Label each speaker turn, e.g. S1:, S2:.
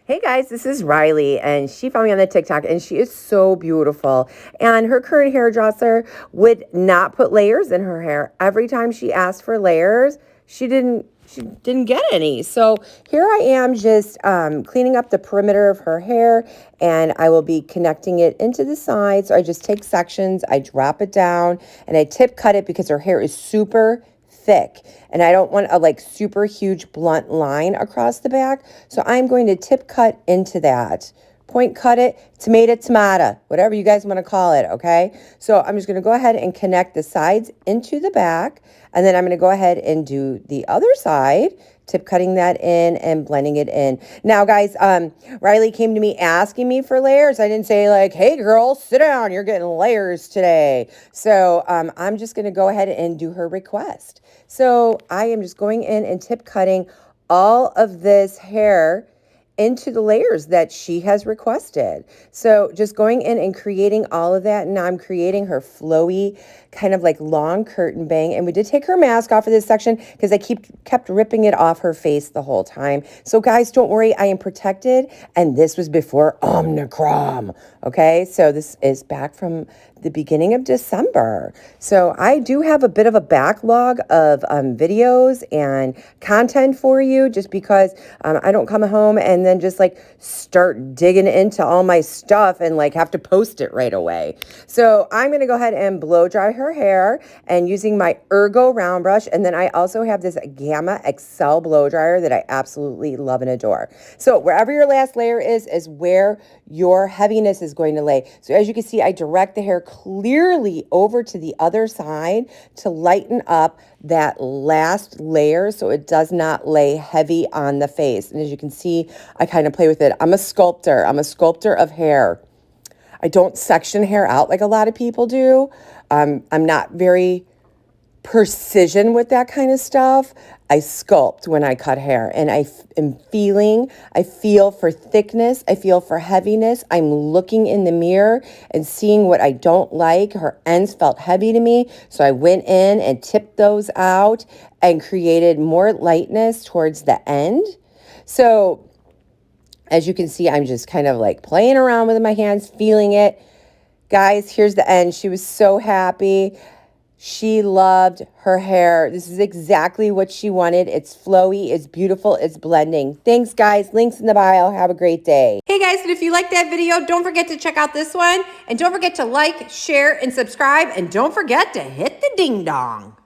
S1: Hey guys, this is Riley, and she found me on the TikTok, and she is so beautiful. And her current hairdresser would not put layers in her hair. Every time she asked for layers, she didn't get any. So here I am just cleaning up the perimeter of her hair, and I will be connecting it into the sides. So I just take sections, I drop it down, and I tip cut it because her hair is super thick and I don't want a like super huge blunt line across the back. So I'm going to tip cut into that. Point cut it, tomato, whatever you guys want to call it, okay? So I'm just going to go ahead and connect the sides into the back, and then I'm going to go ahead and do the other side, tip cutting that in and blending it in. Now, guys, Riley came to me asking me for layers. I didn't say like, hey, girl, sit down. You're getting layers today. So I'm just going to go ahead and do her request. So I am just going in and tip cutting all of this hair into the layers that she has requested. So just going in and creating all of that. And now I'm creating her flowy kind of like long curtain bang. And we did take her mask off of this section because I kept ripping it off her face the whole time. So guys, don't worry, I am protected. And this was before Omicron. Okay, so this is back from the beginning of December. So I do have a bit of a backlog of videos and content for you just because I don't come home and then just like start digging into all my stuff and like have to post it right away. So I'm going to go ahead and blow dry her hair and using my Ergo round brush. And then I also have this Gamma XL blow dryer that I absolutely love and adore. So wherever your last layer is where your heaviness is going to lay. So as you can see, I direct the hair clearly over to the other side to lighten up that last layer so it does not lay heavy on the face. And as you can see, I kind of play with it. I'm a sculptor. I'm a sculptor of hair. I don't section hair out like a lot of people do. I'm not very precision with that kind of stuff. I sculpt when I cut hair, and I feel for thickness. I feel for heaviness. I'm looking in the mirror and seeing what I don't like. Her ends felt heavy to me. So I went in and tipped those out and created more lightness towards the end. So as you can see, I'm just kind of like playing around with my hands, feeling it. Guys, here's the end. She was so happy. She loved her hair. This is exactly what she wanted. It's flowy, it's beautiful, it's blending. Thanks, guys. Links in the bio. Have a great day.
S2: Hey, guys, and if you liked that video, don't forget to check out this one. And don't forget to like, share, and subscribe. And don't forget to hit the ding dong.